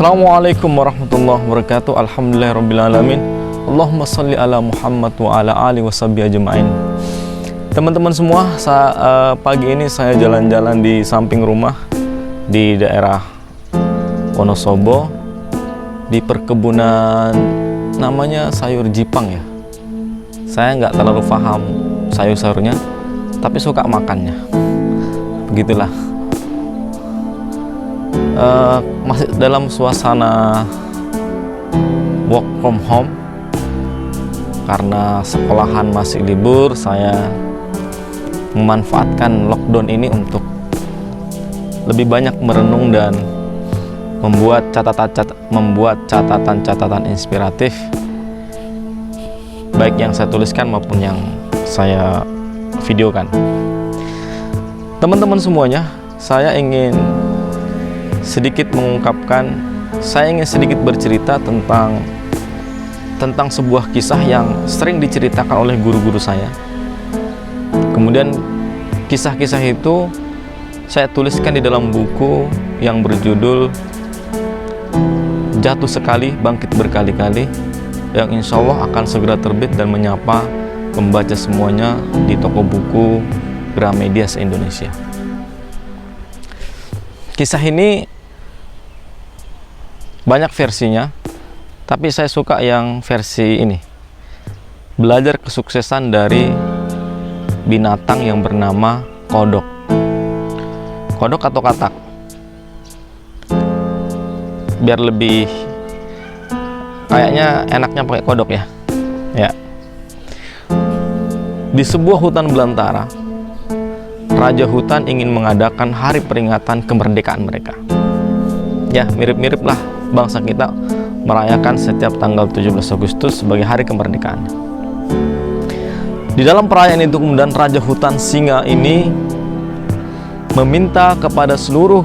Assalamualaikum warahmatullahi wabarakatuh. Alhamdulillahirrabbilalamin. Allahumma salli ala Muhammad wa ala ali washabihi ajma'in. Teman-teman semua, pagi ini saya jalan-jalan di samping rumah di daerah Wonosobo, di perkebunan namanya sayur Jipang ya. Saya nggak terlalu paham sayur-sayurnya, tapi suka makannya. Begitulah. Masih dalam suasana work from home karena sekolahan masih libur. Saya memanfaatkan lockdown ini untuk lebih banyak merenung dan membuat catatan-catatan inspiratif, baik yang saya tuliskan maupun yang saya videokan. Teman-teman semuanya, saya ingin sedikit bercerita tentang sebuah kisah yang sering diceritakan oleh guru-guru saya. Kemudian kisah-kisah itu saya tuliskan di dalam buku yang berjudul Jatuh Sekali Bangkit Berkali-kali, yang insya Allah akan segera terbit dan menyapa pembaca semuanya di toko buku Gramedia se-Indonesia. Kisah ini banyak versinya, tapi saya suka yang versi ini. Belajar kesuksesan dari binatang yang bernama kodok. Kodok atau katak, biar lebih kayaknya enaknya pakai kodok ya. Di sebuah hutan belantara, raja hutan ingin mengadakan hari peringatan kemerdekaan mereka. Ya, mirip-mirip lah bangsa kita merayakan setiap tanggal 17 Agustus sebagai hari kemerdekaan. Di dalam perayaan itu kemudian raja hutan singa ini meminta kepada seluruh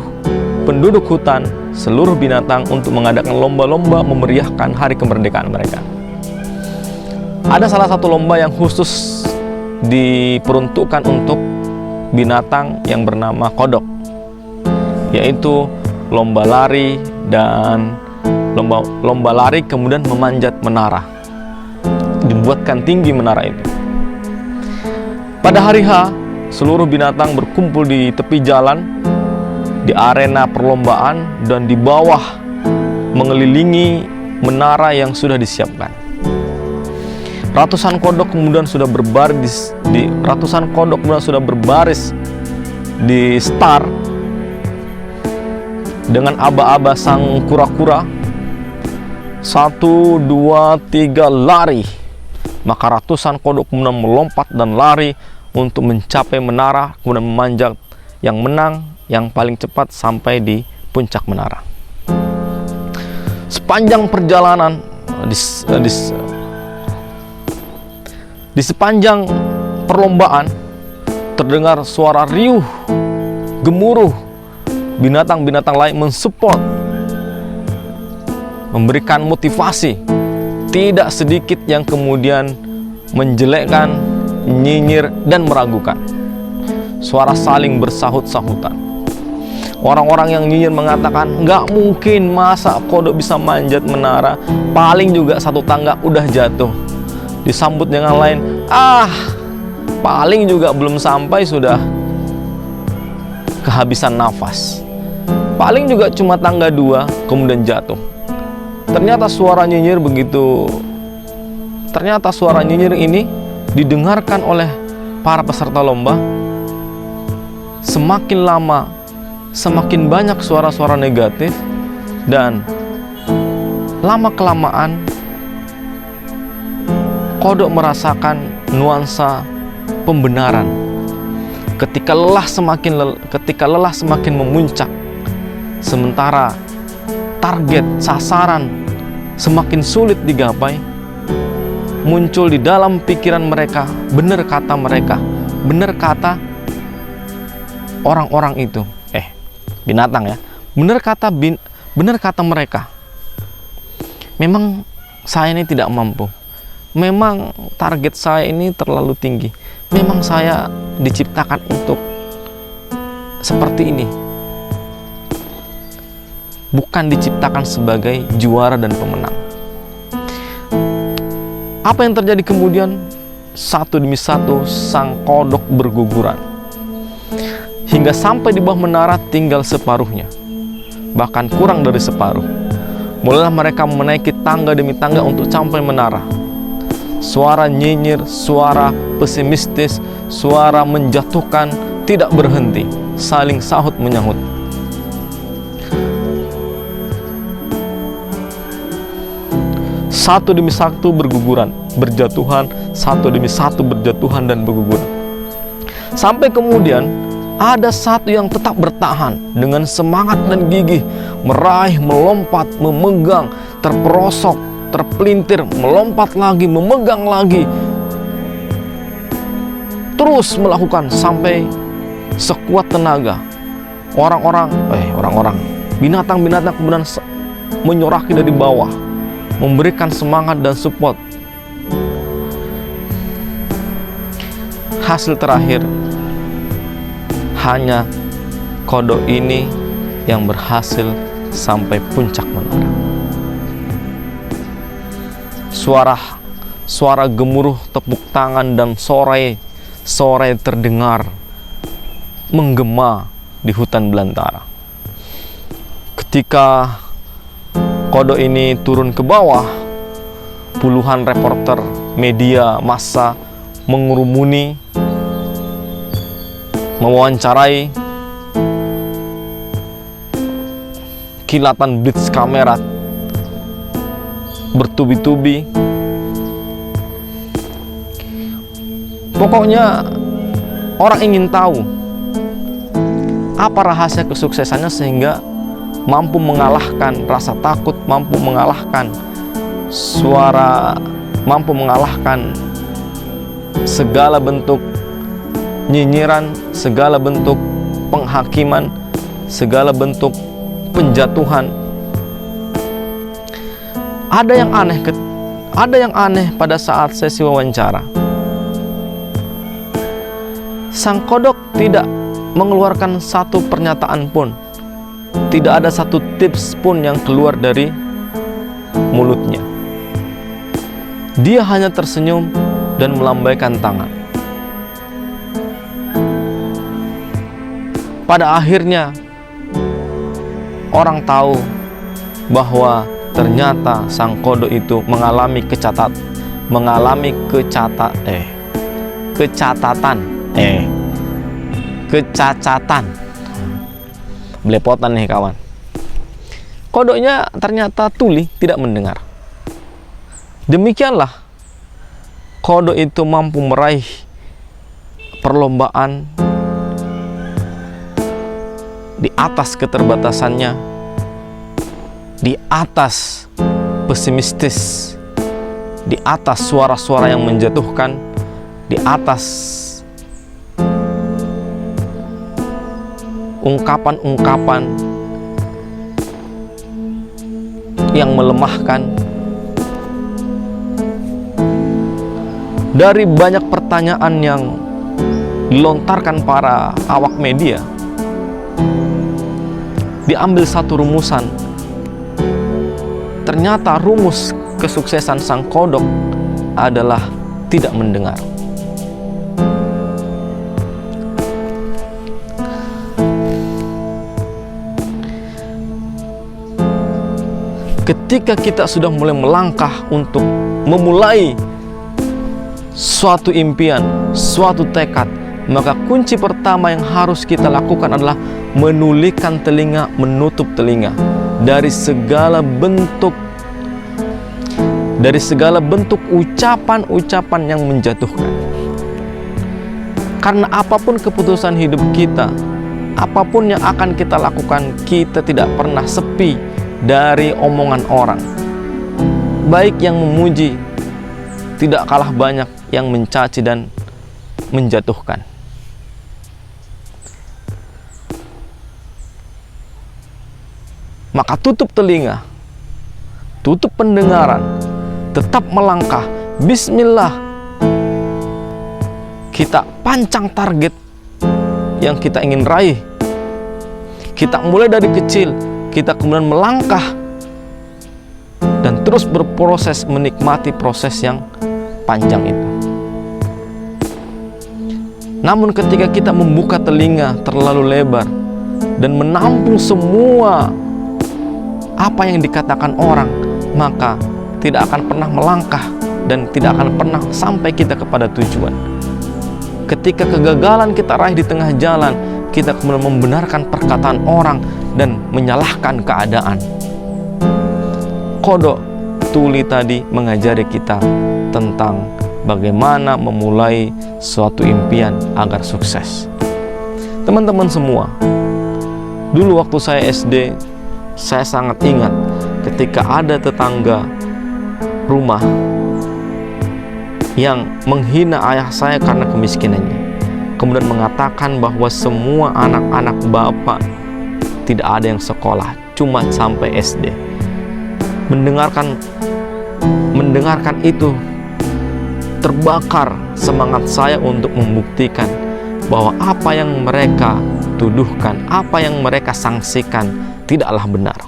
penduduk hutan, seluruh binatang untuk mengadakan lomba-lomba memeriahkan hari kemerdekaan mereka. Ada salah satu lomba yang khusus diperuntukkan untuk binatang yang bernama kodok, yaitu lomba lari dan lomba lari kemudian memanjat menara. Dibuatkan tinggi menara itu. Pada hari H, seluruh binatang berkumpul di tepi jalan, di arena perlombaan, dan di bawah mengelilingi menara yang sudah disiapkan. Ratusan kodok kemudian sudah berbaris di start dengan aba-aba sang kura-kura. 1, 2, 3 lari. Maka ratusan kodok kemudian melompat dan lari untuk mencapai menara, kemudian memanjat. Yang menang yang paling cepat sampai di puncak menara. Sepanjang perjalanan di sepanjang perlombaan terdengar suara riuh, gemuruh. Binatang-binatang lain mensupport, memberikan motivasi. Tidak sedikit yang kemudian menjelekkan, nyinyir, dan meragukan. Suara saling bersahut-sahutan. Orang-orang yang nyinyir mengatakan, nggak mungkin, masa kodok bisa manjat menara, paling juga satu tangga udah jatuh. Disambut dengan lain, paling juga belum sampai sudah kehabisan nafas, paling juga cuma tangga 2 kemudian jatuh. Ternyata suara nyinyir ini didengarkan oleh para peserta lomba. Semakin lama semakin banyak suara-suara negatif, dan lama-kelamaan kodok merasakan nuansa pembenaran. Ketika lelah semakin memuncak, sementara target sasaran semakin sulit digapai, muncul di dalam pikiran mereka benar kata orang-orang itu, binatang ya, benar kata mereka, memang saya ini tidak mampu, memang target saya ini terlalu tinggi, memang saya diciptakan untuk seperti ini. bukan diciptakan sebagai juara dan pemenang. Apa yang terjadi kemudian? Satu demi satu sang kodok berguguran, hingga sampai di bawah menara tinggal separuhnya, bahkan kurang dari separuh. Mulailah mereka menaiki tangga demi tangga untuk sampai menara. Suara nyinyir, suara pesimistis, suara menjatuhkan tidak berhenti, saling sahut menyahut. Satu demi satu berguguran, berjatuhan, satu demi satu berjatuhan dan berguguran. Sampai kemudian ada satu yang tetap bertahan dengan semangat dan gigih, meraih, melompat, memegang, terperosok, terpelintir, melompat lagi, memegang lagi, terus melakukan sampai sekuat tenaga. Binatang-binatang kemudian menyoraki dari bawah, memberikan semangat dan support. Hasil terakhir, hanya kodok ini yang berhasil sampai puncak menara. Suara gemuruh tepuk tangan dan sorai terdengar menggema di hutan belantara. Ketika kodok ini turun ke bawah, puluhan reporter, media, massa mengurumuni, mewawancarai, kilatan blitz kamera bertubi-tubi. Pokoknya orang ingin tahu apa rahasia kesuksesannya sehingga mampu mengalahkan rasa takut, mampu mengalahkan mampu mengalahkan segala bentuk nyinyiran, segala bentuk penghakiman, segala bentuk penjatuhan. Ada yang aneh pada saat sesi wawancara. Sang kodok tidak mengeluarkan satu pernyataan pun. Tidak ada satu tips pun yang keluar dari mulutnya. Dia hanya tersenyum dan melambaikan tangan. Pada akhirnya orang tahu bahwa ternyata sang kodok itu mengalami kecacatan. Belepotan nih kawan. Kodoknya ternyata tuli, tidak mendengar. Demikianlah kodok itu mampu meraih perlombaan di atas keterbatasannya, di atas pesimistis, di atas suara-suara yang menjatuhkan, di atas ungkapan-ungkapan yang melemahkan. Dari banyak pertanyaan yang dilontarkan para awak media, diambil satu rumusan. Ternyata rumus kesuksesan sang kodok adalah tidak mendengar. Ketika kita sudah mulai melangkah untuk memulai suatu impian, suatu tekad, maka kunci pertama yang harus kita lakukan adalah menulikan telinga, menutup telinga dari segala bentuk ucapan-ucapan yang menjatuhkan. Karena apapun keputusan hidup kita, apapun yang akan kita lakukan, kita tidak pernah sepi dari omongan orang, baik yang memuji, tidak kalah banyak yang mencaci dan menjatuhkan. Maka tutup telinga, tutup pendengaran, tetap melangkah. Bismillah, kita pancang target yang kita ingin raih. Kita mulai dari kecil, kita kemudian melangkah dan terus berproses menikmati proses yang panjang itu. Namun ketika kita membuka telinga terlalu lebar dan menampung semua apa yang dikatakan orang, maka tidak akan pernah melangkah dan tidak akan pernah sampai kita kepada tujuan. Ketika kegagalan kita raih di tengah jalan, kita kemudian membenarkan perkataan orang dan menyalahkan keadaan. Kodok tuli tadi mengajari kita tentang bagaimana memulai suatu impian agar sukses. Teman-teman semua, dulu waktu saya SD, saya sangat ingat ketika ada tetangga rumah yang menghina ayah saya karena kemiskinannya, kemudian mengatakan bahwa semua anak-anak bapak tidak ada yang sekolah, cuma sampai SD. Mendengarkan itu terbakar semangat saya untuk membuktikan bahwa apa yang mereka tuduhkan, apa yang mereka sanksikan tidaklah benar.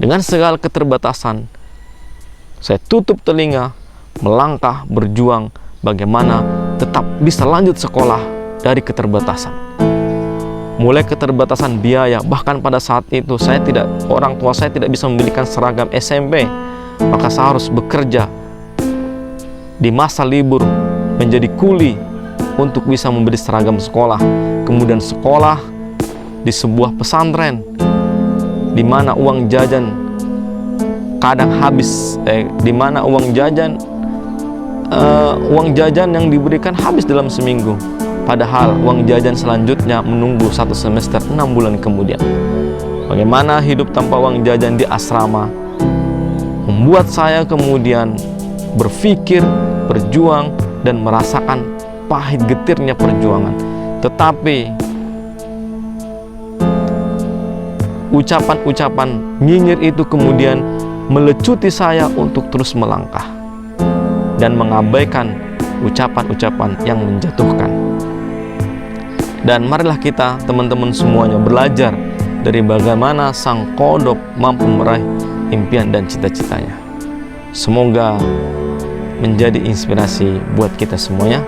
Dengan segala keterbatasan, saya tutup telinga, melangkah, berjuang bagaimana tetap bisa lanjut sekolah dari keterbatasan. Mulai keterbatasan biaya, bahkan pada saat itu orang tua saya tidak bisa membelikan seragam SMP, maka saya harus bekerja di masa libur menjadi kuli untuk bisa membeli seragam sekolah. Kemudian sekolah di sebuah pesantren di mana uang jajan kadang habis, di mana uang jajan yang diberikan habis dalam seminggu, padahal uang jajan selanjutnya menunggu 1 semester 6 bulan kemudian. Bagaimana hidup tanpa uang jajan di asrama membuat saya kemudian berpikir, berjuang, dan merasakan pahit getirnya perjuangan. Tetapi ucapan-ucapan nyinyir itu kemudian melecuti saya untuk terus melangkah dan mengabaikan ucapan-ucapan yang menjatuhkan. Dan marilah kita teman-teman semuanya belajar dari bagaimana sang kodok mampu meraih impian dan cita-citanya. Semoga menjadi inspirasi buat kita semuanya.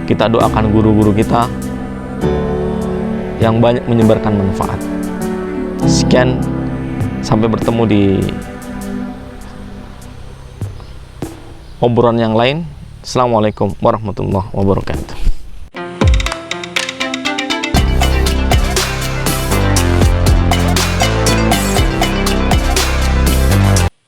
Kita doakan guru-guru kita yang banyak menyebarkan manfaat. Sekian, sampai bertemu di obrolan yang lain. Assalamualaikum warahmatullahi wabarakatuh.